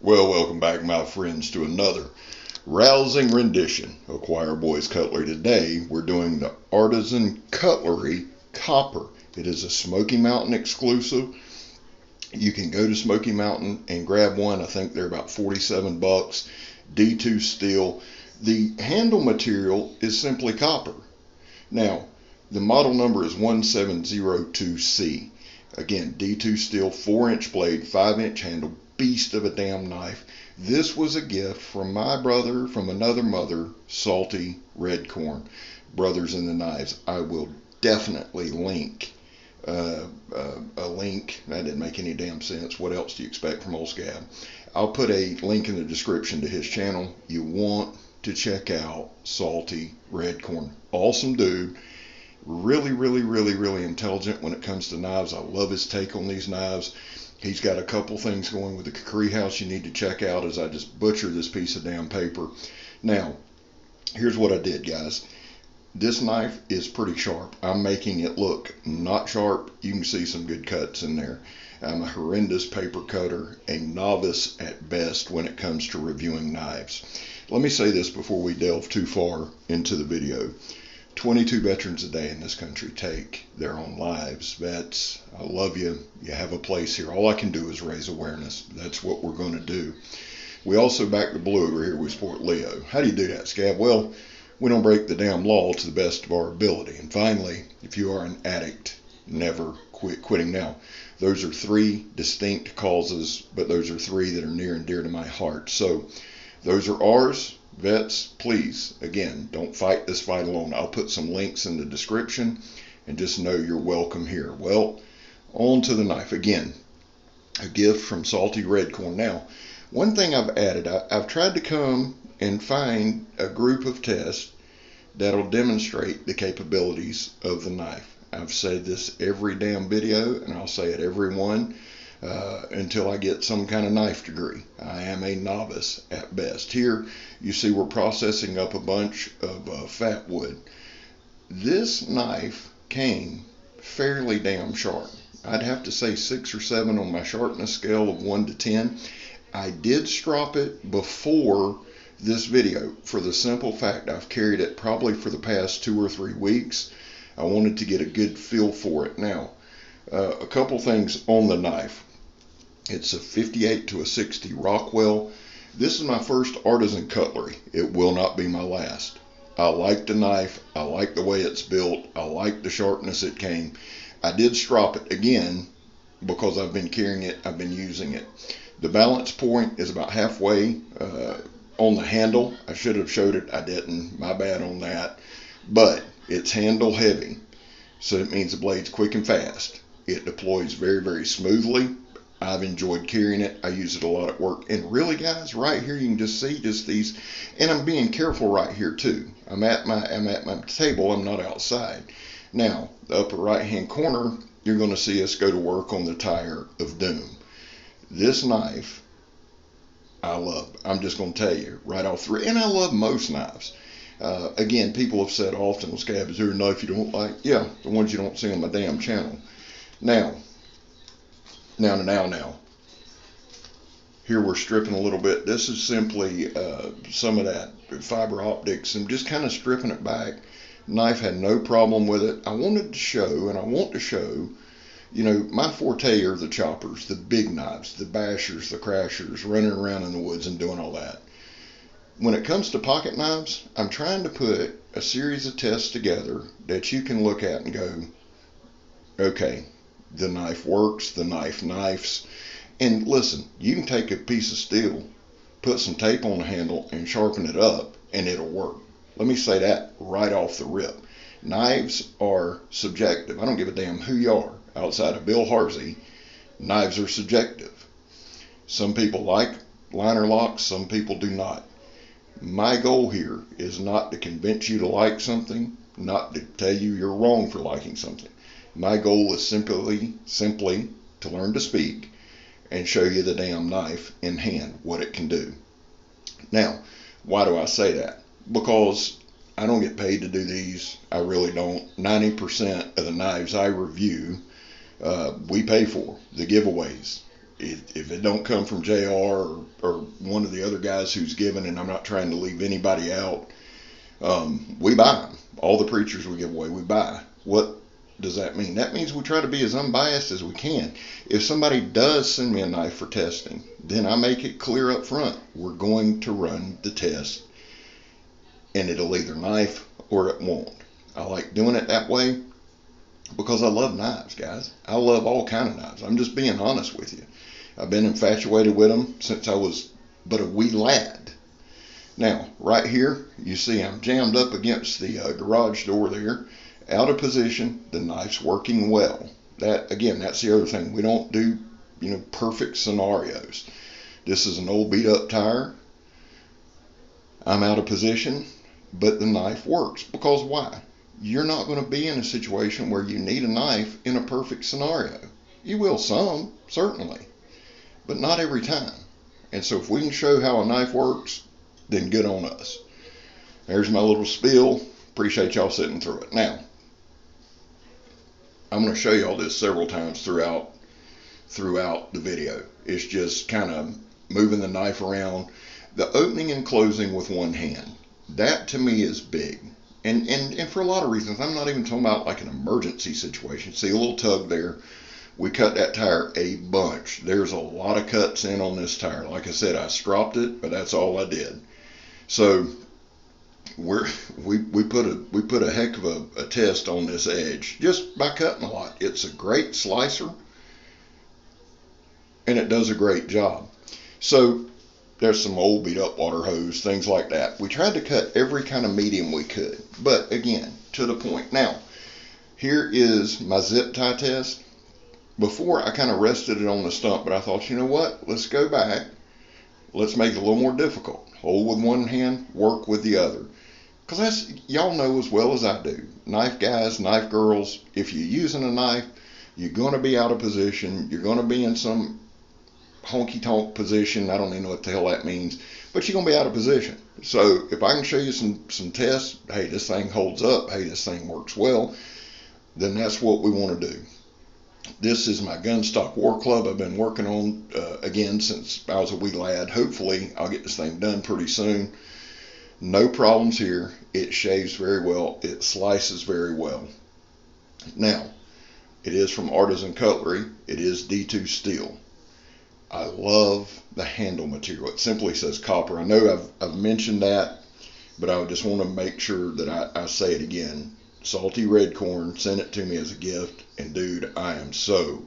Well, welcome back, my friends, to another rousing rendition of Choir Boys Cutlery. Today, we're doing the Artisan Cutlery Copper. It is a Smoky Mountain exclusive. You can go to Smoky Mountain and grab one. I think they're about 47 bucks. D2 steel. The handle material is simply copper. Now, the model number is 1702C. Again, D2 steel, 4-inch blade, 5-inch handle, beast of a damn knife. This was a gift from my brother, from another mother, Salty Redcorn. Brothers in the Knives. I will definitely link a link. That didn't make any damn sense. What else do you expect from old Scab? I'll put a link in the description to his channel. You want to check out Salty Redcorn. Awesome dude. Really intelligent when it comes to knives. I love his take on these knives. He's got a couple things going with the Cutlery House you need to check out as I just butcher this piece of damn paper. Now, here's what I did, guys. This knife is pretty sharp. I'm making it look not sharp. You can see some good cuts in there. I'm a horrendous paper cutter, a novice at best when it comes to reviewing knives. Let me say this before we delve too far into the video. 22 veterans a day in this country take their own lives. Vets, I love you. You have a place here. All I can do is raise awareness. That's what we're going to do. We also back the blue over here. We support Leo. How do you do that, Scab? Well, we don't break the damn law to the best of our ability. And finally, if you are an addict, never quit quitting now. Those are three distinct causes, but those are three that are near and dear to my heart. So those are ours. Vets, please, again, don't fight this fight alone. I'll put some links in the description and just know you're welcome here. Well, on to the knife. Again, a gift from Salty Redcorn. Now, one thing I've added, I've tried to come and find a group of tests that'll demonstrate the capabilities of the knife. I've said this every damn video, and I'll say it every one until I get some kind of knife degree. I am a novice at best. Here, you see we're processing up a bunch of fat wood. This knife came fairly damn sharp. I'd have to say 6 or 7 on my sharpness scale of 1 to 10. I did strop it before this video for the simple fact I've carried it probably for the past 2 or 3 weeks. I wanted to get a good feel for it. Now, a couple things on the knife. It's a 58 to a 60 Rockwell. This is my first Artisan cutlery. It will not be my last. I like the knife. I like the way it's built. I like the sharpness it came. I did strop it again because I've been carrying it. I've been using it. The balance point is about halfway on the handle. I should have showed it. I didn't. My bad on that. But it's handle heavy. So it means the blade's quick and fast. It deploys very smoothly. I've enjoyed carrying it. I use it a lot at work. And really, guys, right here you can just see just these. And I'm being careful right here too. I'm at my table. I'm not outside. Now, the upper right-hand corner, you're going to see us go to work on the tire of doom. This knife, I love. I'm just going to tell you right off the. And I love most knives. Again, people have said often, Scab, is there a knife you don't like? Yeah, the ones you don't see on my damn channel. Now. Here we're stripping a little bit. This is simply some of that fiber optics and just kind of stripping it back. Knife had no problem with it. I wanted to show, and I want to show, you know, my forte are the choppers, the big knives, the bashers, the crashers, running around in the woods and doing all that. When it comes to pocket knives, I'm trying to put a series of tests together that you can look at and go, okay, the knife works, the knife knifes. And listen, you can take a piece of steel, put some tape on the handle and sharpen it up and it'll work. Let me say that right off the rip. Knives are subjective. I don't give a damn who you are. Outside of Bill Harsey, knives are subjective. Some people like liner locks, some people do not. My goal here is not to convince you to like something, not to tell you you're wrong for liking something. My goal is simply to learn to speak and show you the damn knife in hand, what it can do. Now, why do I say that? Because I don't get paid to do these. I really don't. 90% of the knives I review, we pay for. The giveaways. if it don't come from JR or one of the other guys who's given, and I'm not trying to leave anybody out, we buy them. All the preachers we give away, we buy. What does that mean? That means we try to be as unbiased as we can. If somebody does send me a knife for testing, then I make it clear up front, we're going to run the test, and it'll either knife or it won't. I like doing it that way because I love knives, guys. I love all kind of knives. I'm just being honest with you. I've been infatuated with them since I was but a wee lad. Now, right here, you see I'm jammed up against the garage door there, out of position. The knife's working well. That, again, that's the other thing. We don't do, perfect scenarios. This is an old beat up tire. I'm out of position, but the knife works. Because why? You're not going to be in a situation where you need a knife in a perfect scenario. You will some, certainly, but not every time. And so if we can show how a knife works, then good on us. There's my little spiel. Appreciate y'all sitting through it. Now, I'm going to show y'all this several times throughout the video. It's just kind of moving the knife around. The opening and closing with one hand. That to me is big. And for a lot of reasons. I'm not even talking about like an emergency situation. See a little tug there. We cut that tire a bunch. There's a lot of cuts in on this tire. Like I said, I stropped it, but that's all I did. So we put a heck of a test on this edge just by cutting a lot. It's a great slicer, and it does a great job. So there's some old beat up water hose, things like that. We tried to cut every kind of medium we could, but again, to the point. Now, here is my zip tie test. Before I kind of rested it on the stump, but I thought, you know what? Let's go back. Let's make it a little more difficult. Hold with one hand, work with the other. Because that's, y'all know as well as I do, knife guys, knife girls, if you're using a knife, you're going to be out of position. You're going to be in some honky-tonk position. I don't even know what the hell that means, but you're going to be out of position. So if I can show you some tests, hey, this thing holds up, hey, this thing works well, then that's what we want to do. This is my Gunstock War Club I've been working on, again, since I was a wee lad. Hopefully, I'll get this thing done pretty soon. No problems here. It shaves very well. It slices very well. Now, it is from Artisan Cutlery. It is D2 steel. I love the handle material. It simply says copper. I know I've mentioned that, but I just want to make sure that I say it again. Salty Redcorn sent it to me as a gift, and dude, I am so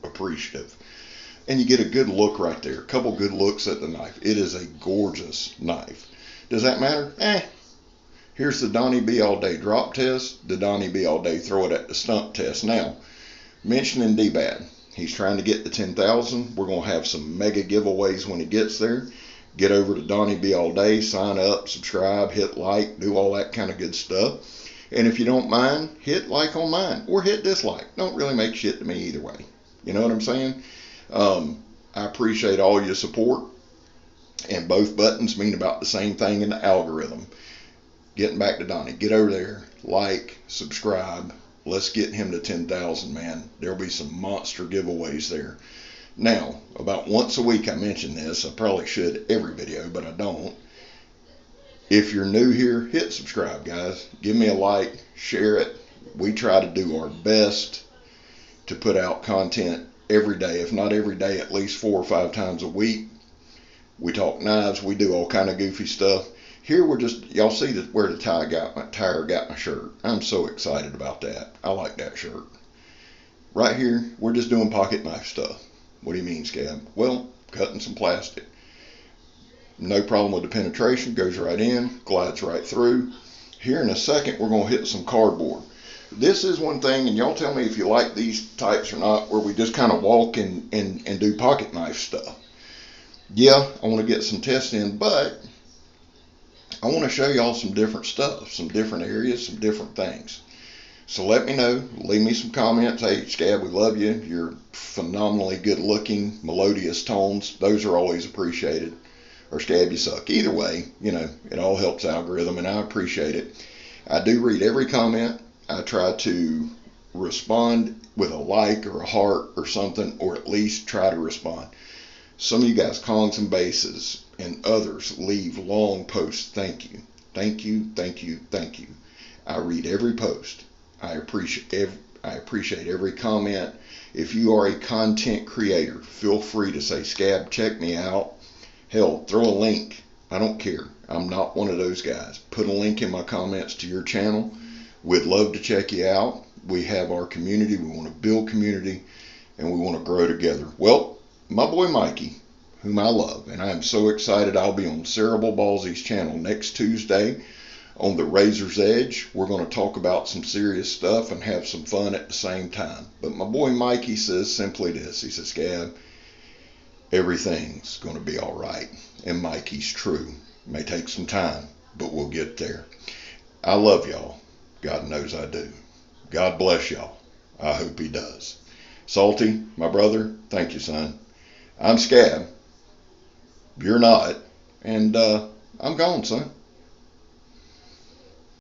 appreciative. And you get a good look right there. A couple good looks at the knife. It is a gorgeous knife. Does that matter? Here's the Donnie B all day drop test, the Donnie B all day throw it at the stump test. Now, mentioning D-Bad. He's trying to get to 10,000. We're going to have some mega giveaways when he gets there. Get over to Donnie B all day, sign up, subscribe, hit like, do all that kind of good stuff. And if you don't mind, hit like on mine or hit dislike. Don't really make shit to me either way. You know what I'm saying? I appreciate all your support. And both buttons mean about the same thing in the algorithm. Getting back to Donnie. Get over there. Like, subscribe. Let's get him to 10,000, man. There'll be some monster giveaways there. Now, about once a week I mention this. I probably should every video, but I don't. If you're new here, hit subscribe, guys. Give me a like, share it. We try to do our best to put out content every day. If not every day, at least 4 or 5 times a week. We talk knives. We do all kind of goofy stuff. Here we're just, y'all see where the tire got my shirt. I'm so excited about that. I like that shirt. Right here, we're just doing pocket knife stuff. What do you mean, Scab? Well, cutting some plastic. No problem with the penetration, goes right in, glides right through. Here in a second, we're going to hit some cardboard. This is one thing, and y'all tell me if you like these types or not, where we just kind of walk and do pocket knife stuff. Yeah, I want to get some tests in, but I want to show y'all some different stuff, some different areas, some different things. So let me know, leave me some comments. Hey, Scab, we love you. You're phenomenally good looking, melodious tones. Those are always appreciated. Or Scab, you suck. Either way, it all helps algorithm, and I appreciate it. I do read every comment. I try to respond with a like or a heart or something, or at least try to respond. Some of you guys, Kongs and Bases and others, leave long posts. Thank you. Thank you, thank you, thank you. I read every post. I appreciate every comment. If you are a content creator, feel free to say, Scab, check me out. Hell, throw a link. I don't care. I'm not one of those guys. Put a link in my comments to your channel. We'd love to check you out. We have our community. We want to build community, and we want to grow together. Well, my boy Mikey, whom I love, and I am so excited. I'll be on Cerebral Ballsy's channel next Tuesday on the Razor's Edge. We're going to talk about some serious stuff and have some fun at the same time. But my boy Mikey says simply this. He says, Scab, everything's going to be all right. And Mikey's true. It may take some time, but we'll get there. I love y'all. God knows I do. God bless y'all. I hope he does. Salty, my brother, thank you, son. I'm Scab. You're not. And I'm gone, son.